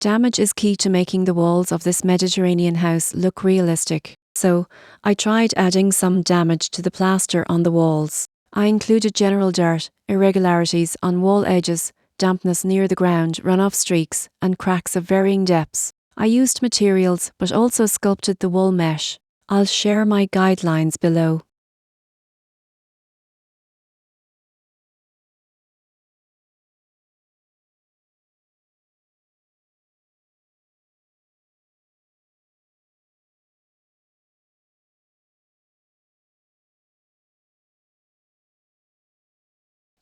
Damage is key to making the walls of this Mediterranean house look realistic, so I tried adding some damage to the plaster on the walls. I included general dirt, irregularities on wall edges, dampness near the ground, runoff streaks, and cracks of varying depths. I used materials but also sculpted the wool mesh. I'll share my guidelines below.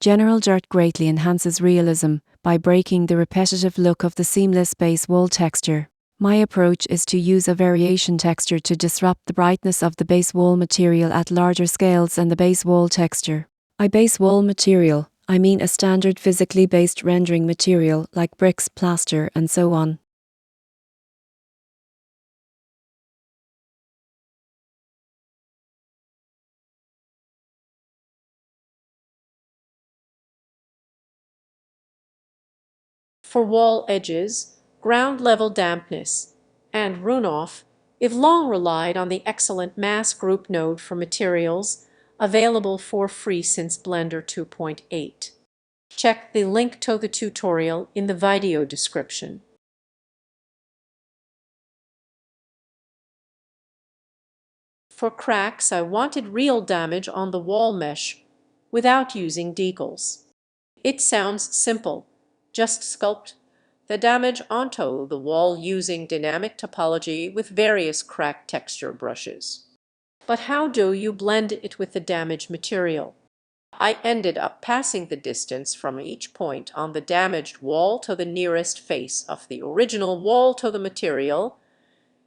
General dirt greatly enhances realism by breaking the repetitive look of the seamless base wall texture. My approach is to use a variation texture to disrupt the brightness of the base wall material at larger scales than the base wall texture. By base wall material, I mean a standard physically based rendering material like bricks, plaster, and so on. For wall edges, ground level dampness, and runoff, if long relied on the excellent mass group node for materials, available for free since Blender 2.8. Check the link to the tutorial in the video description. For cracks, I wanted real damage on the wall mesh without using decals. It sounds simple. Just sculpt the damage onto the wall using dynamic topology with various crack texture brushes. But how do you blend it with the damaged material? I ended up passing the distance from each point on the damaged wall to the nearest face of the original wall to the material,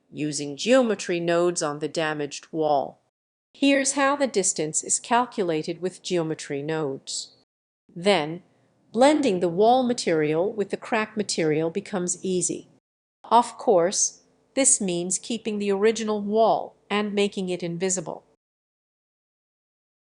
using geometry nodes on the damaged wall. Here's how the distance is calculated with geometry nodes. Then, blending the wall material with the crack material becomes easy. Of course, this means keeping the original wall and making it invisible.